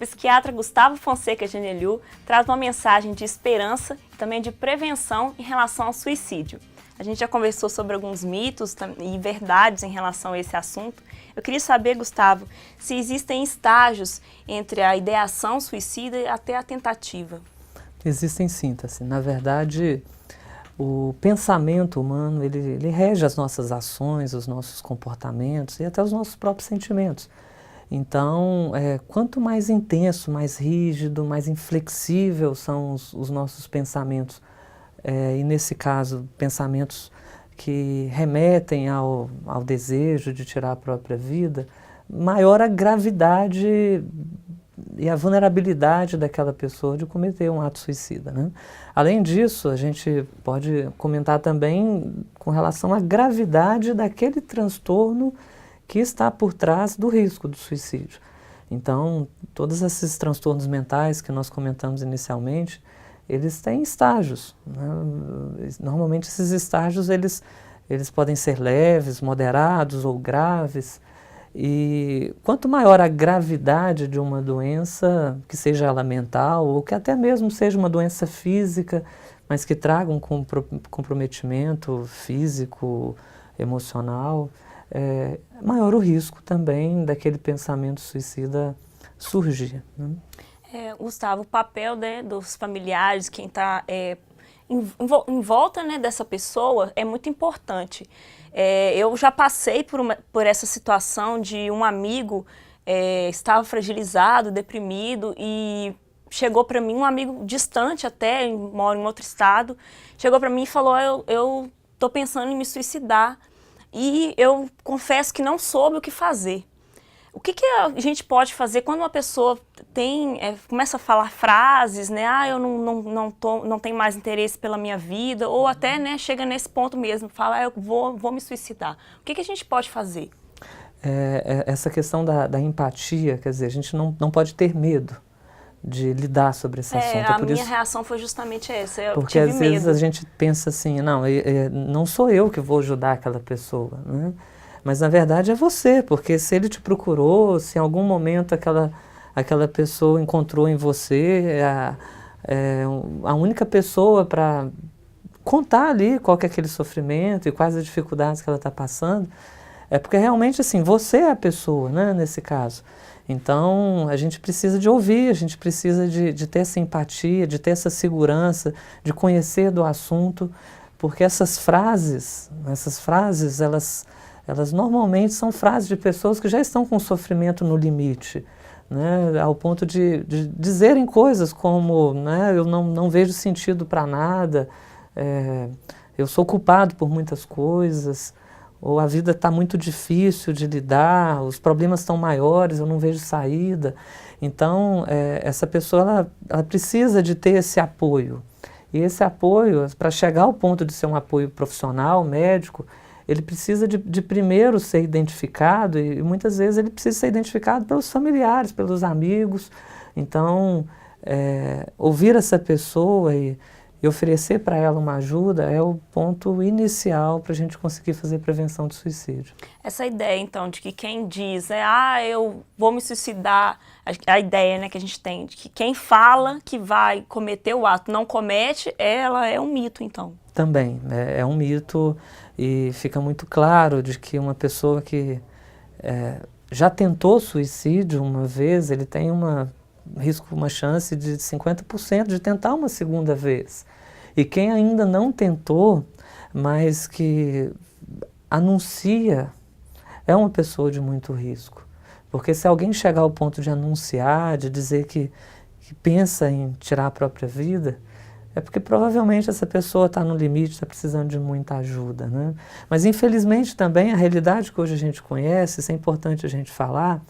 psiquiatra Gustavo Fonseca Genelhu traz uma mensagem de esperança e também de prevenção em relação ao suicídio. A gente já conversou sobre alguns mitos e verdades em relação a esse assunto. Eu queria saber, Gustavo, se existem estágios entre a ideação suicida e até a tentativa. Existem sim, Tassi. Na verdade, o pensamento humano, ele rege as nossas ações, os nossos comportamentos e até os nossos próprios sentimentos. Então, quanto mais intenso, mais rígido, mais inflexível são os nossos pensamentos, e nesse caso, pensamentos que remetem ao desejo de tirar a própria vida, maior a gravidade e a vulnerabilidade daquela pessoa de cometer um ato suicida, né? Além disso, a gente pode comentar também com relação à gravidade daquele transtorno que está por trás do risco do suicídio. Então, todos esses transtornos mentais que nós comentamos inicialmente, eles têm estágios, né? Normalmente esses estágios eles podem ser leves, moderados ou graves. E quanto maior a gravidade de uma doença, que seja ela mental ou que até mesmo seja uma doença física, mas que traga um comprometimento físico, emocional, maior o risco também daquele pensamento suicida surgir, né? Gustavo, o papel, né, dos familiares, quem está em volta, né, dessa pessoa é muito importante. Eu já passei por essa situação de um amigo estava fragilizado, deprimido e chegou para mim, um amigo distante até, mora em outro estado, chegou para mim e falou, eu estou pensando em me suicidar e eu confesso que não soube o que fazer. O que a gente pode fazer quando uma pessoa começa a falar frases, né? Eu não tenho mais interesse pela minha vida, ou até, né, chega nesse ponto mesmo, fala, eu vou me suicidar. O que a gente pode fazer? Essa questão da empatia, quer dizer, a gente não pode ter medo de lidar sobre esse assunto. A minha reação foi justamente essa, eu porque tive às vezes medo. a gente pensa assim, não sou eu que vou ajudar aquela pessoa, né? Mas na verdade é você, porque se ele te procurou, se em algum momento aquela pessoa encontrou em você a única pessoa para contar ali qual que é aquele sofrimento e quais as dificuldades que ela está passando, é porque realmente assim, você é a pessoa, né, nesse caso. Então a gente precisa de ouvir, a gente precisa de ter essa empatia, de ter essa segurança, de conhecer do assunto, porque essas frases elas normalmente são frases de pessoas que já estão com sofrimento no limite, né, ao ponto de dizerem coisas como, né, eu não vejo sentido para nada, eu sou culpado por muitas coisas, ou a vida está muito difícil de lidar, os problemas estão maiores, eu não vejo saída. Então, essa pessoa ela precisa de ter esse apoio. E esse apoio, para chegar ao ponto de ser um apoio profissional, médico, ele precisa de primeiro ser identificado e muitas vezes ele precisa ser identificado pelos familiares, pelos amigos. Então, ouvir essa pessoa e oferecer para ela uma ajuda é o ponto inicial para a gente conseguir fazer prevenção de suicídio. Essa ideia, então, de que quem diz, eu vou me suicidar, a ideia, né, que a gente tem, de que quem fala que vai cometer o ato não comete, ela é um mito, então. Também, é um mito e fica muito claro de que uma pessoa que já tentou suicídio uma vez, ele tem uma chance de 50% de tentar uma segunda vez. E quem ainda não tentou, mas que anuncia, é uma pessoa de muito risco. Porque se alguém chegar ao ponto de anunciar, de dizer que pensa em tirar a própria vida, é porque provavelmente essa pessoa está no limite, está precisando de muita ajuda, né? Mas infelizmente também a realidade que hoje a gente conhece, isso é importante a gente falar,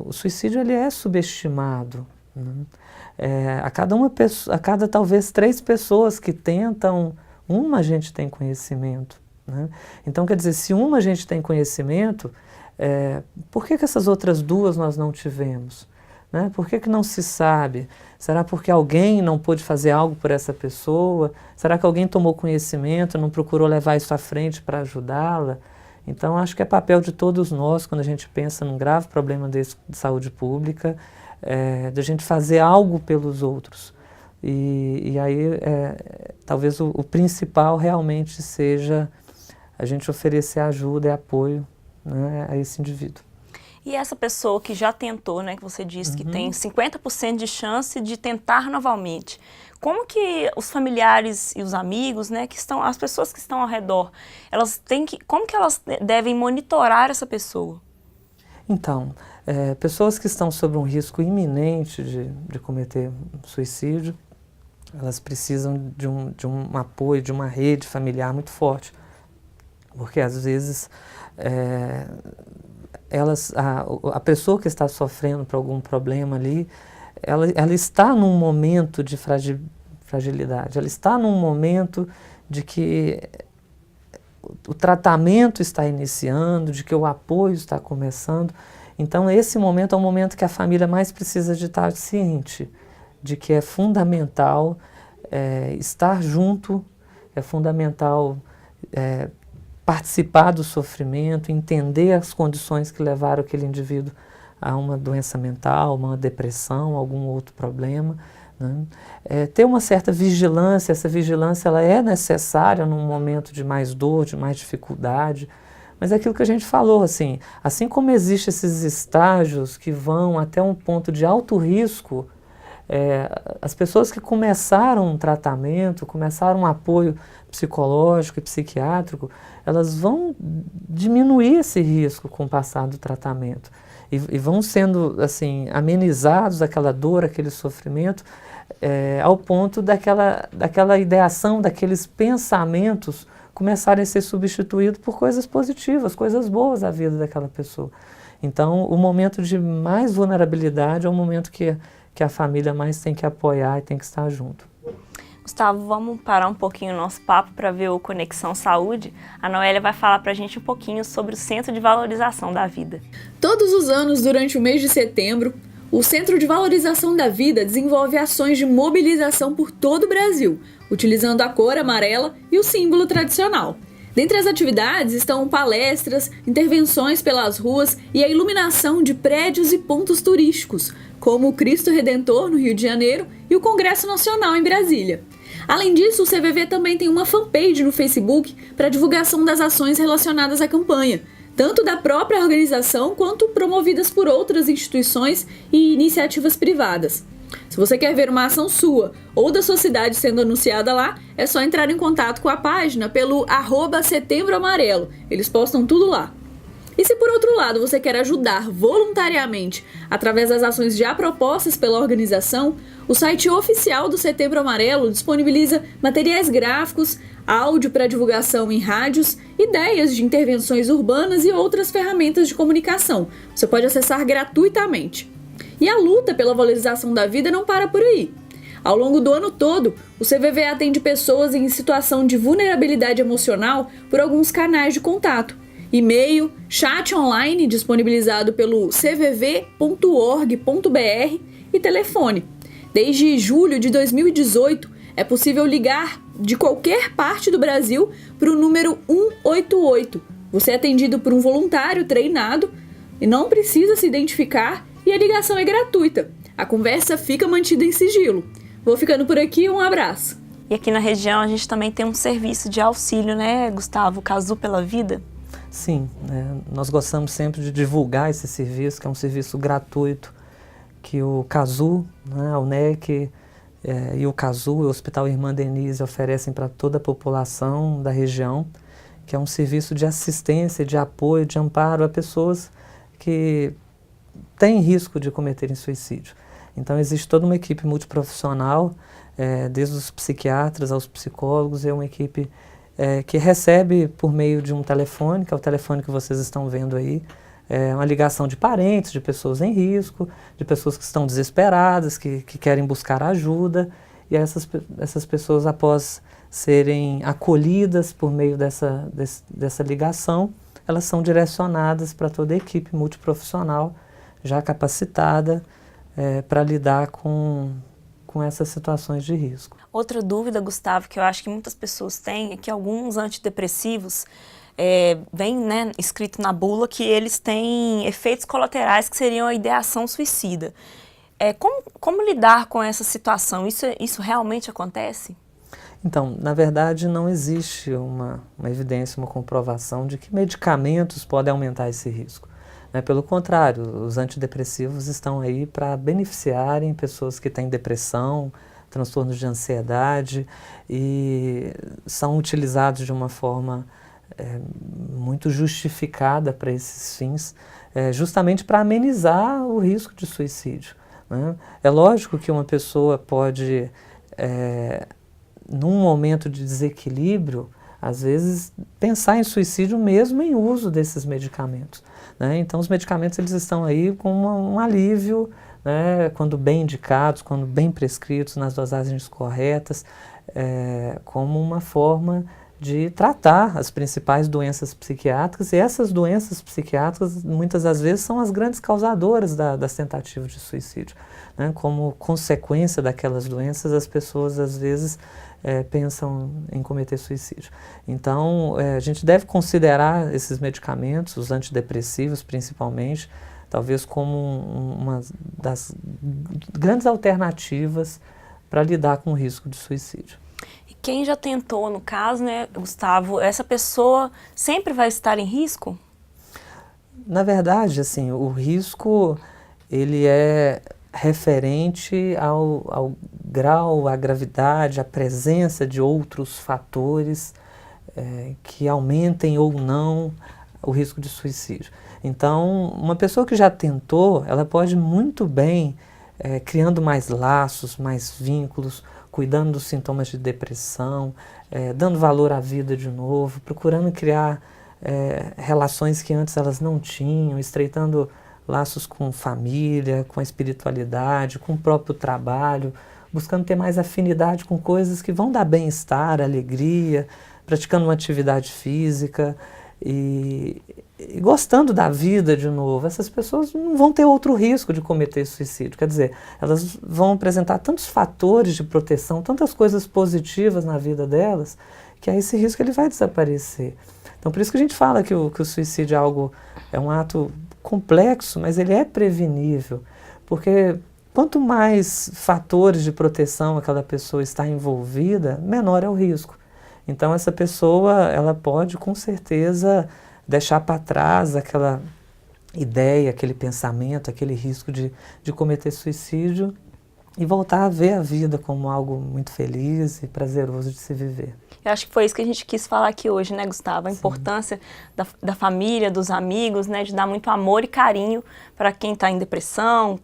o suicídio ele é subestimado, né? A cada talvez 3 pessoas que tentam, uma a gente tem conhecimento, né? Então quer dizer, se uma a gente tem conhecimento, por que essas outras 2 nós não tivemos? Né? Por que não se sabe? Será porque alguém não pôde fazer algo por essa pessoa? Será que alguém tomou conhecimento, não procurou levar isso à frente para ajudá-la? Então, acho que é papel de todos nós, quando a gente pensa num grave problema desse de saúde pública, de a gente fazer algo pelos outros. E aí, talvez o principal realmente seja a gente oferecer ajuda e apoio, né, a esse indivíduo. E essa pessoa que já tentou, né, que você disse que tem 50% de chance de tentar novamente, como que os familiares e os amigos, né, as pessoas que estão ao redor, como que elas devem monitorar essa pessoa? Então, pessoas que estão sob um risco iminente de cometer suicídio, elas precisam de um apoio, de uma rede familiar muito forte, porque às vezes a pessoa que está sofrendo por algum problema ali, ela está num momento de fragilidade, ela está num momento de que o tratamento está iniciando, de que o apoio está começando. Então, esse momento é o momento que a família mais precisa de estar ciente de que é fundamental estar junto, é fundamental participar do sofrimento, entender as condições que levaram aquele indivíduo a uma doença mental, uma depressão, algum outro problema, né? Ter uma certa vigilância, essa vigilância ela é necessária num momento de mais dor, de mais dificuldade, mas é aquilo que a gente falou, assim como existem esses estágios que vão até um ponto de alto risco, as pessoas que começaram um tratamento, começaram um apoio psicológico e psiquiátrico, elas vão diminuir esse risco com o passar do tratamento e vão sendo assim amenizados aquela dor, aquele sofrimento, ao ponto daquela ideação, daqueles pensamentos começarem a ser substituídos por coisas positivas, coisas boas da vida daquela pessoa. Então, o momento de mais vulnerabilidade é o momento que a família mais tem que apoiar e tem que estar junto. Gustavo, vamos parar um pouquinho o nosso papo para ver o Conexão Saúde. A Noélia vai falar para a gente um pouquinho sobre o Centro de Valorização da Vida. Todos os anos, durante o mês de setembro, o Centro de Valorização da Vida desenvolve ações de mobilização por todo o Brasil, utilizando a cor amarela e o símbolo tradicional. Dentre as atividades estão palestras, intervenções pelas ruas e a iluminação de prédios e pontos turísticos, como o Cristo Redentor, no Rio de Janeiro, e o Congresso Nacional, em Brasília. Além disso, o CVV também tem uma fanpage no Facebook para divulgação das ações relacionadas à campanha, tanto da própria organização quanto promovidas por outras instituições e iniciativas privadas. Se você quer ver uma ação sua ou da sua cidade sendo anunciada lá, é só entrar em contato com a página pelo @setembroamarelo. Eles postam tudo lá. E se por outro lado você quer ajudar voluntariamente através das ações já propostas pela organização, o site oficial do Setembro Amarelo disponibiliza materiais gráficos, áudio para divulgação em rádios, ideias de intervenções urbanas e outras ferramentas de comunicação. Você pode acessar gratuitamente. E a luta pela valorização da vida não para por aí. Ao longo do ano todo, o CVV atende pessoas em situação de vulnerabilidade emocional por alguns canais de contato: e-mail, chat online disponibilizado pelo cvv.org.br e telefone. Desde julho de 2018, é possível ligar de qualquer parte do Brasil para o número 188. Você é atendido por um voluntário treinado e não precisa se identificar, e a ligação é gratuita. A conversa fica mantida em sigilo. Vou ficando por aqui, um abraço. E aqui na região a gente também tem um serviço de auxílio, né, Gustavo? Casu pela Vida. Sim, nós gostamos sempre de divulgar esse serviço, que é um serviço gratuito, que o Casu, né, a UNEC e o Casu, o Hospital Irmã Denise, oferecem para toda a população da região, que é um serviço de assistência, de apoio, de amparo a pessoas que têm risco de cometerem suicídio. Então existe toda uma equipe multiprofissional, desde os psiquiatras aos psicólogos, é uma equipe que recebe por meio de um telefone, que é o telefone que vocês estão vendo aí, uma ligação de parentes, de pessoas em risco, de pessoas que estão desesperadas, que querem buscar ajuda, e essas pessoas, após serem acolhidas por meio dessa ligação, elas são direcionadas para toda a equipe multiprofissional, já capacitada para lidar com essas situações de risco. Outra dúvida, Gustavo, que eu acho que muitas pessoas têm, é que alguns antidepressivos vem, né, escrito na bula que eles têm efeitos colaterais que seriam a ideação suicida. Como lidar com essa situação? Isso realmente acontece? Então, na verdade, não existe uma evidência, uma comprovação de que medicamentos podem aumentar esse risco. Né? Pelo contrário, os antidepressivos estão aí para beneficiarem pessoas que têm depressão, transtornos de ansiedade, e são utilizados de uma forma muito justificada para esses fins, justamente para amenizar o risco de suicídio. Né? É lógico que uma pessoa pode, num momento de desequilíbrio, às vezes pensar em suicídio mesmo em uso desses medicamentos. Né? Então os medicamentos eles estão aí com um alívio, né? Quando bem indicados, quando bem prescritos, nas dosagens corretas, como uma forma de tratar as principais doenças psiquiátricas, e essas doenças psiquiátricas muitas das vezes são as grandes causadoras das tentativas de suicídio. Né? Como consequência daquelas doenças, as pessoas às vezes pensam em cometer suicídio. Então, a gente deve considerar esses medicamentos, os antidepressivos principalmente, talvez como uma das grandes alternativas para lidar com o risco de suicídio. E quem já tentou, no caso, né, Gustavo, essa pessoa sempre vai estar em risco? Na verdade, assim, o risco ele é referente ao grau, à gravidade, à presença de outros fatores que aumentem ou não o risco de suicídio. Então, uma pessoa que já tentou, ela pode muito bem, criando mais laços, mais vínculos, cuidando dos sintomas de depressão, dando valor à vida de novo, procurando criar relações que antes elas não tinham, estreitando laços com família, com a espiritualidade, com o próprio trabalho, buscando ter mais afinidade com coisas que vão dar bem-estar, alegria, praticando uma atividade física e gostando da vida de novo. Essas pessoas não vão ter outro risco de cometer suicídio. Quer dizer, elas vão apresentar tantos fatores de proteção, tantas coisas positivas na vida delas, que aí esse risco ele vai desaparecer. Então, por isso que a gente fala que o suicídio é um ato complexo, mas ele é prevenível, porque quanto mais fatores de proteção aquela pessoa está envolvida, menor é o risco. Então essa pessoa, ela pode com certeza deixar para trás aquela ideia, aquele pensamento, aquele risco de cometer suicídio e voltar a ver a vida como algo muito feliz e prazeroso de se viver. Eu acho que foi isso que a gente quis falar aqui hoje, né, Gustavo? A Sim. importância da família, dos amigos, né, de dar muito amor e carinho para quem está em depressão,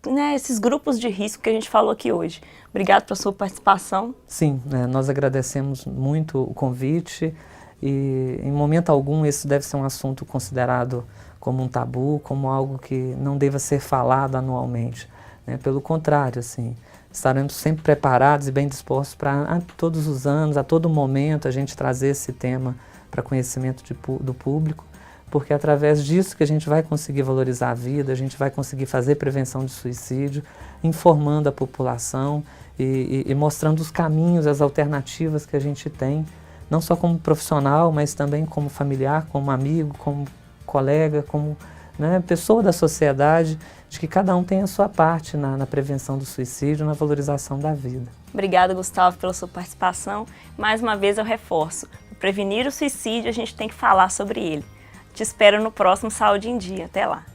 né, esses grupos de risco que a gente falou aqui hoje. Obrigado pela sua participação. Sim, nós agradecemos muito o convite e em momento algum esse deve ser um assunto considerado como um tabu, como algo que não deva ser falado anualmente. Pelo contrário, assim, estaremos sempre preparados e bem dispostos para, todos os anos, a todo momento, a gente trazer esse tema para conhecimento do público, porque é através disso que a gente vai conseguir valorizar a vida, a gente vai conseguir fazer prevenção de suicídio, informando a população e mostrando os caminhos, as alternativas que a gente tem, não só como profissional, mas também como familiar, como amigo, como colega, como pessoa da sociedade, de que cada um tem a sua parte na prevenção do suicídio, na valorização da vida. Obrigada, Gustavo, pela sua participação. Mais uma vez eu reforço, para prevenir o suicídio a gente tem que falar sobre ele. Te espero no próximo Saúde em Dia. Até lá!